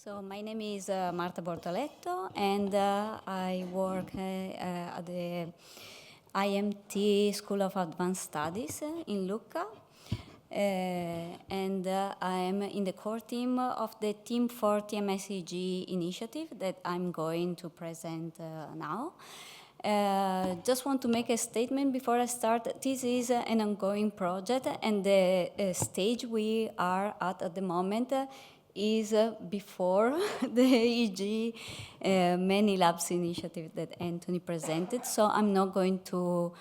So my name is Marta Bortoletto, and I work at the IMT School of Advanced Studies in Lucca. And I am in the core team of the T4TE TMS-EEG initiative that I'm going to present now. Just want to make a statement before I start. This is an ongoing project, and the stage we are at the moment is before the EEG many labs initiative that Anthony presented. So I'm not going to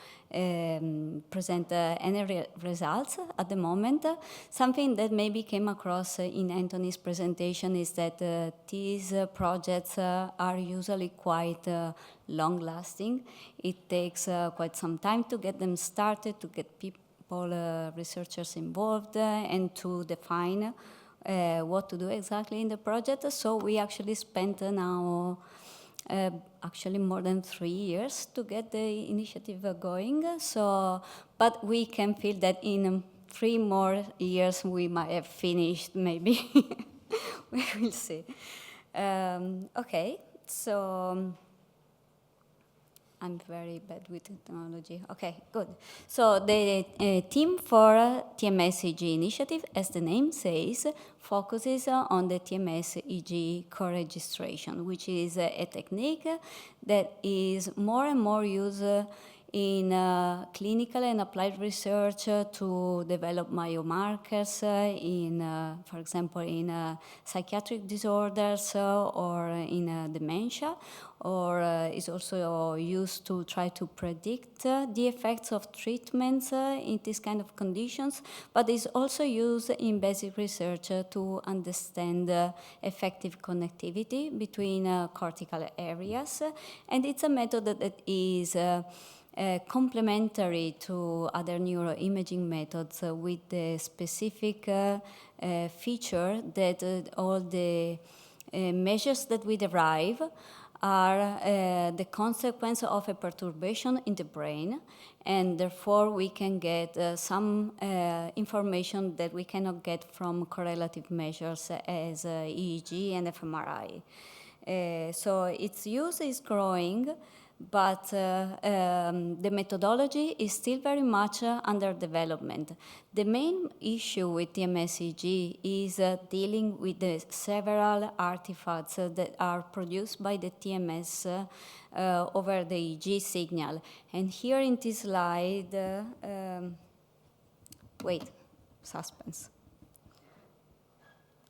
present any results at the moment. Something that maybe came across in Anthony's presentation is that these projects are usually quite long-lasting. It takes quite some time to get them started, to get people, researchers involved, and to define what to do exactly in the project. So we actually spent now actually more than 3 years to get the initiative going. So, but we can feel that in 3 more years we might have finished, maybe. We will see. Okay, so I'm very bad with technology. Okay, good. So the team for TMS-EEG initiative, as the name says, focuses on the TMS-EEG co-registration, which is a technique that is more and more used in clinical and applied research to develop biomarkers in, for example, in psychiatric disorders or in dementia, or is also used to try to predict the effects of treatments in this kind of conditions, but is also used in basic research to understand effective connectivity between cortical areas. And it's a method that is complementary to other neuroimaging methods with the specific feature that all the measures that we derive are the consequence of a perturbation in the brain, and therefore we can get some information that we cannot get from correlative measures as EEG and fMRI. So its use is growing, but the methodology is still very much under development. The main issue with TMS-EEG is dealing with the several artifacts that are produced by the TMS over the EEG signal. And here in this slide, wait, suspense.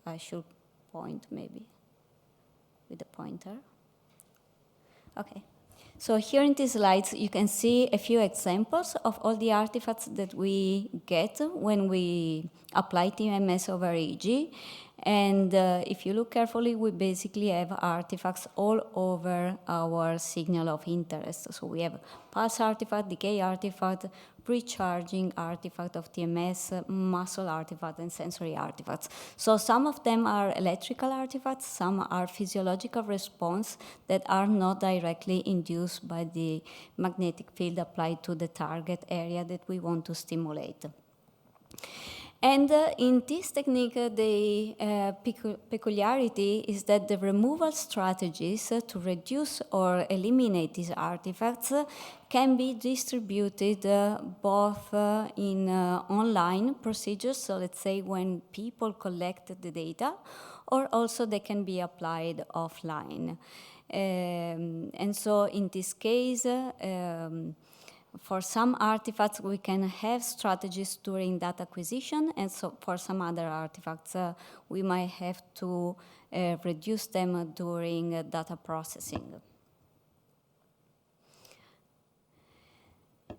I should point maybe with the pointer. Okay. So here in these slides, you can see a few examples of all the artifacts that we get when we apply TMS over EEG. And if you look carefully, we basically have artifacts all over our signal of interest. So we have pulse artifact, decay artifact, recharging artifact of TMS, muscle artifact, and sensory artifacts. So some of them are electrical artifacts, some are physiological response that are not directly induced by the magnetic field applied to the target area that we want to stimulate. And in this technique, the peculiarity is that the removal strategies to reduce or eliminate these artifacts can be distributed both in online procedures, so let's say when people collect the data, or also they can be applied offline. And so in this case, for some artifacts, we can have strategies during data acquisition, and so for some other artifacts, we might have to reduce them during data processing.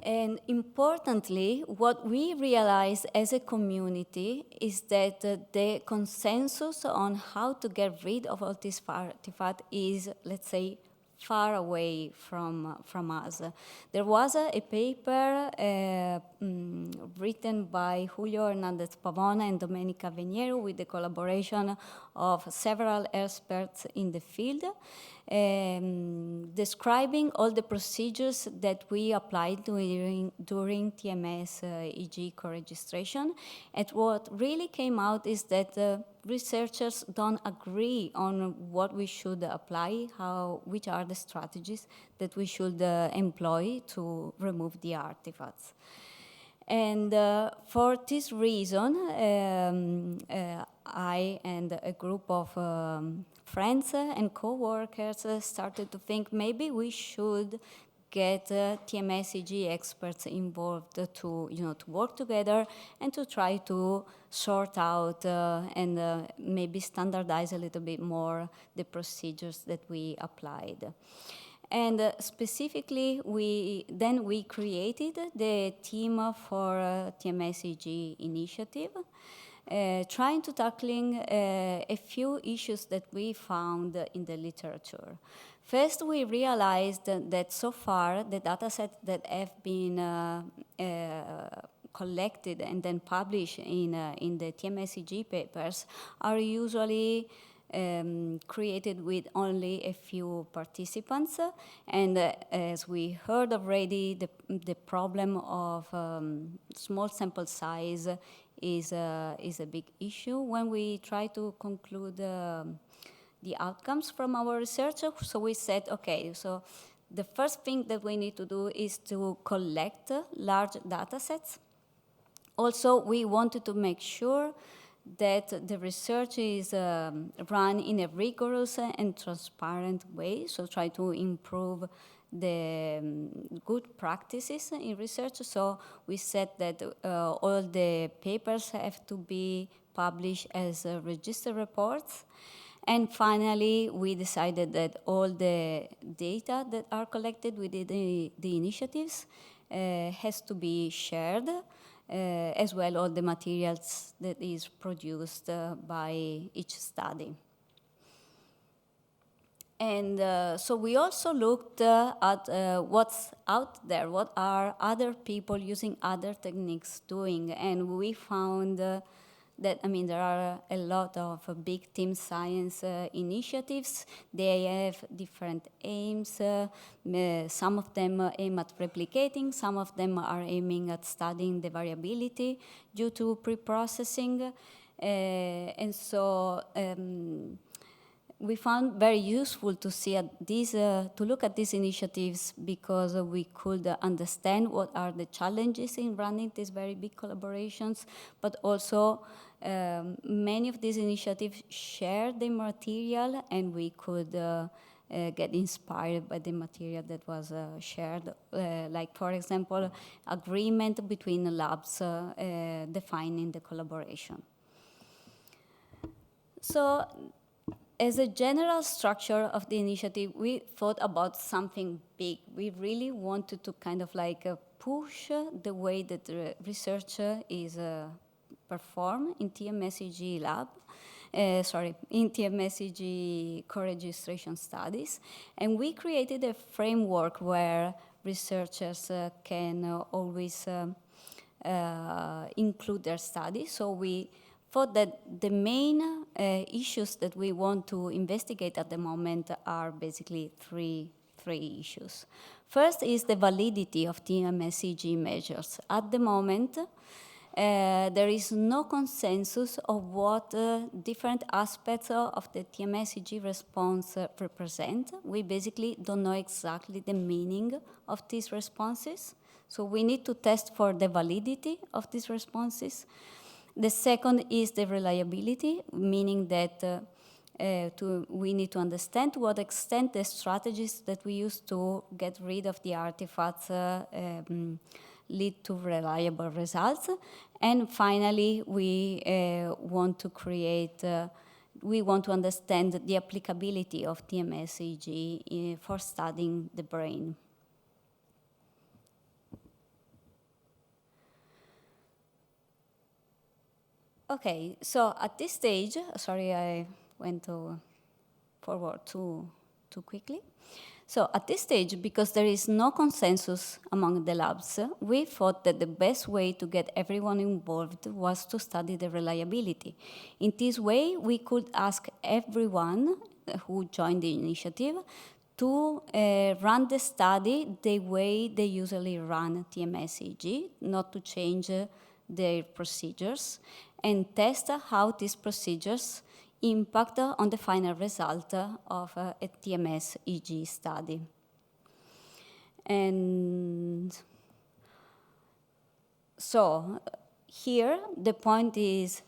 And importantly, what we realize as a community is that the consensus on how to get rid of all these artifacts is, let's say, far away from us. There was a paper written by Julio Hernandez Pavón and Domenica Veniero with the collaboration of several experts in the field, describing all the procedures that we applied during TMS-EEG co-registration. And what really came out is that researchers don't agree on what we should apply, which are the strategies that we should employ to remove the artifacts. And for this reason, I and a group of friends and co-workers started to think maybe we should get TMS-EEG experts involved to work together and to try to sort out and maybe standardize a little bit more the procedures that we applied. And specifically, we created the team for TMS-EEG initiative, trying to tackling a few issues that we found in the literature. First, we realized that so far the datasets that have been collected and then published in the TMS-EEG papers are usually created with only a few participants, and as we heard already, the problem of small sample size is a big issue when we try to conclude the outcomes from our research. So we said, okay, so the first thing that we need to do is to collect large data sets. Also, we wanted to make sure that the research is run in a rigorous and transparent way, so try to improve the good practices in research. So we said that all the papers have to be published as registered reports. And finally, we decided that all the data that are collected within the initiatives has to be shared, as well all the materials that is produced by each study. And so we also looked at what's out there, what are other people using other techniques doing, and we found that, there are a lot of big team science initiatives. They have different aims. Some of them aim at replicating, some of them are aiming at studying the variability due to pre-processing. And so we found very useful to see at these, to look at these initiatives because we could understand what are the challenges in running these very big collaborations, but also many of these initiatives share the material, and we could get inspired by the material that was shared. Like, for example, agreement between the labs defining the collaboration. So, as a general structure of the initiative, we thought about something big. We really wanted to kind of like push the way that the research is performed in TMS-EEG lab, in TMS-EEG co-registration studies. And we created a framework where researchers can always include their studies. So we thought that the main issues that we want to investigate at the moment are basically three issues. First is the validity of TMS-EEG measures. At the moment, there is no consensus of what different aspects of the TMS-EEG response represent. We basically don't know exactly the meaning of these responses. So we need to test for the validity of these responses. The second is the reliability, meaning that we need to understand to what extent the strategies that we use to get rid of the artifacts lead to reliable results. And finally, we want to understand the applicability of TMS-EEG for studying the brain. Okay, so at this stage, sorry, I went forward too quickly. So at this stage, because there is no consensus among the labs, we thought that the best way to get everyone involved was to study the reliability. In this way, we could ask everyone who joined the initiative to run the study the way they usually run TMS-EEG, not to change their procedures and test how these procedures impact on the final result of a TMS-EEG study. And so here the point is,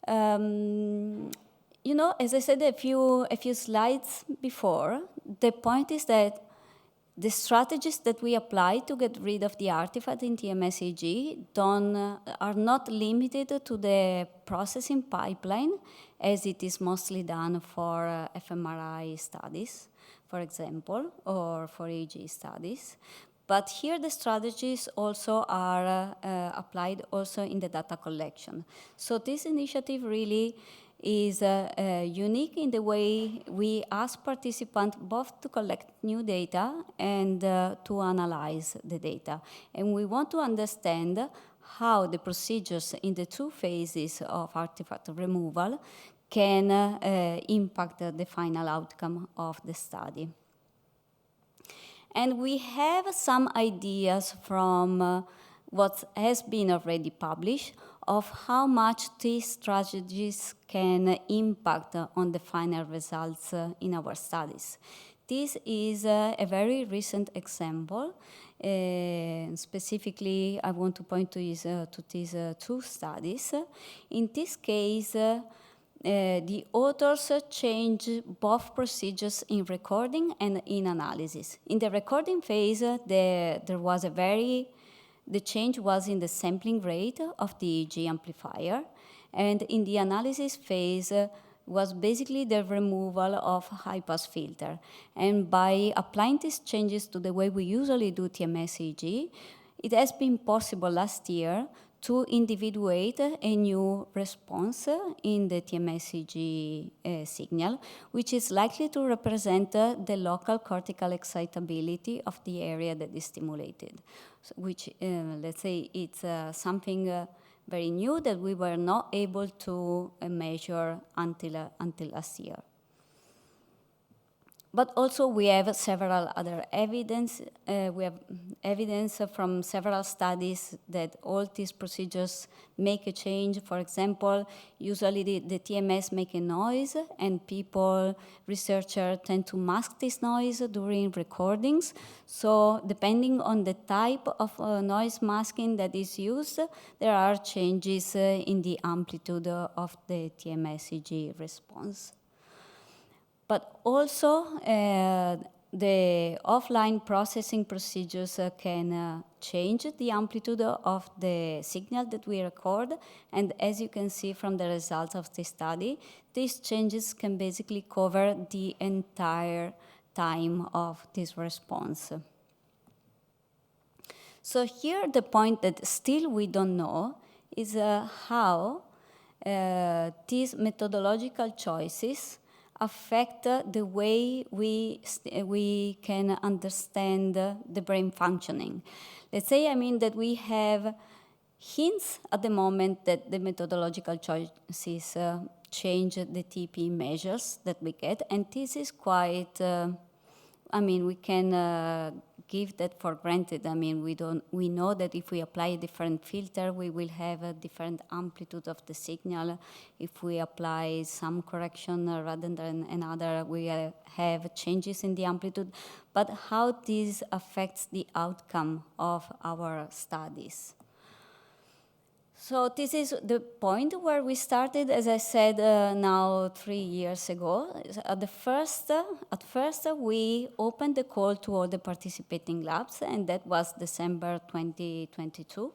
you know, as I said a few slides before, the point is that the strategies that we apply to get rid of the artifact in TMS-EEG are not limited to the processing pipeline, as it is mostly done for fMRI studies, for example, or for EEG studies. But here the strategies also are applied also in the data collection. So this initiative really is unique in the way we ask participants both to collect new data and to analyze the data. And we want to understand how the procedures in the two phases of artifact removal can impact the final outcome of the study. And we have some ideas from what has been already published of how much these strategies can impact on the final results in our studies. This is a very recent example. Specifically, I want to point to these two studies. In this case, the authors change both procedures in recording and in analysis. In the recording phase, the change was in the sampling rate of the EEG amplifier, and in the analysis phase was basically the removal of high-pass filter. And by applying these changes to the way we usually do TMS-EEG, it has been possible last year to individuate a new response in the TMS-EEG signal, which is likely to represent the local cortical excitability of the area that is stimulated, which, let's say, it's something very new that we were not able to measure until last year. But also we have several other evidence. We have evidence from several studies that all these procedures make a change. For example, usually the TMS make a noise, and researchers tend to mask this noise during recordings. So depending on the type of noise masking that is used, there are changes in the amplitude of the TMS-EEG response. But also, the offline processing procedures can change the amplitude of the signal that we record. And as you can see from the results of this study, these changes can basically cover the entire time of this response. So here the point that still we don't know is how these methodological choices affect the way we can understand the brain functioning. Let's say, that we have hints at the moment that the methodological choices change the TP measures that we get, and this is quite, we can give that for granted. We know that if we apply a different filter, we will have a different amplitude of the signal. If we apply some correction rather than another, we have changes in the amplitude. But how this affects the outcome of our studies? So this is the point where we started, as I said, now 3 years ago. At first, we opened the call to all the participating labs, and that was December 2022.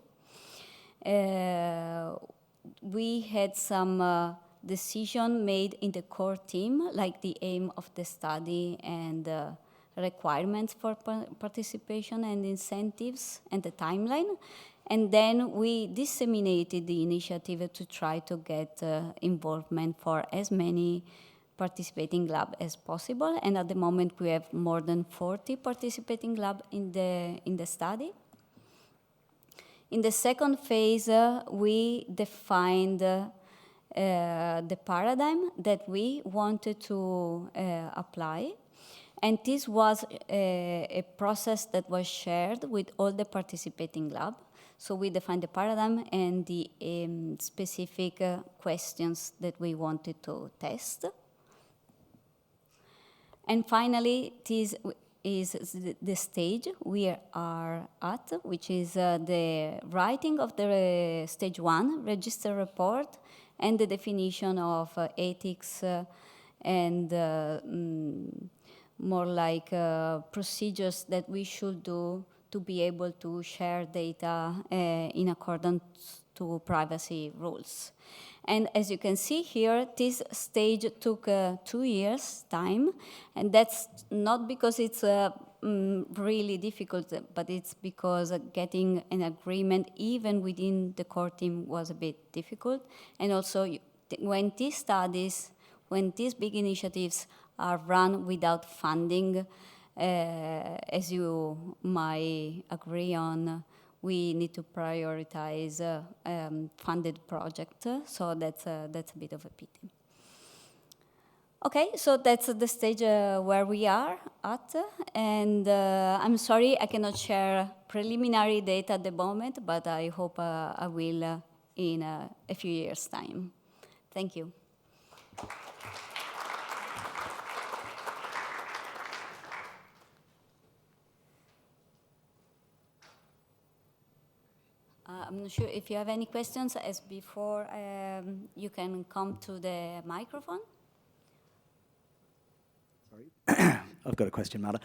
We had some decision made in the core team, like the aim of the study and requirements for participation and incentives and the timeline. And then we disseminated the initiative to try to get involvement for as many participating labs as possible. And at the moment, we have more than 40 participating labs in the study. In the second phase, we defined the paradigm that we wanted to apply. And this was a process that was shared with all the participating labs. So we defined the paradigm and the specific questions that we wanted to test. And finally, this is the stage we are at, which is the writing of the stage 1 register report and the definition of ethics and more like procedures that we should do to be able to share data in accordance to privacy rules. And as you can see here, this stage took 2 years' time, and that's not because it's really difficult, but it's because getting an agreement even within the core team was a bit difficult. And also, when these studies, when these big initiatives are run without funding, as you might agree on, we need to prioritize funded projects, so that's a bit of a pity. Okay, so that's the stage where we are at, and I'm sorry I cannot share preliminary data at the moment, but I hope I will in a few years' time. Thank you. I'm not sure if you have any questions. As before, you can come to the microphone. Sorry, I've got a question, Marta.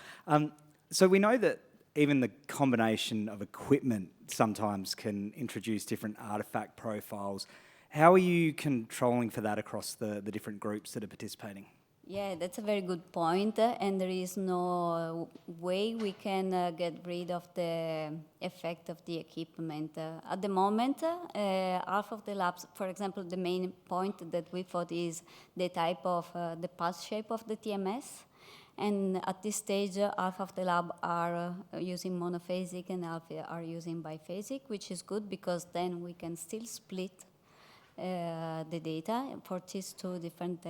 So we know that even the combination of equipment sometimes can introduce different artifact profiles. How are you controlling for that across the different groups that are participating? Yeah, that's a very good point, and there is no way we can get rid of the effect of the equipment. At the moment, half of the labs, for example, the main point that we thought is the type of, the pulse shape of the TMS, and at this stage, half of the lab are using monophasic and half are using biphasic, which is good because then we can still split the data for these two different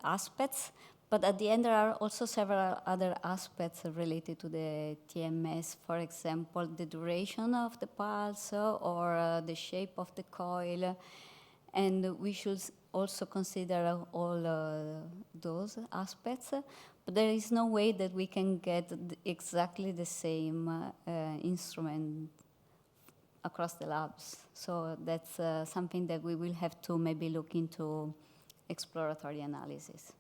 aspects, but at the end there are also several other aspects related to the TMS, for example, the duration of the pulse or the shape of the coil, and we should also consider all those aspects, but there is no way that we can get exactly the same instrument across the labs. So that's something that we will have to maybe look into exploratory analysis.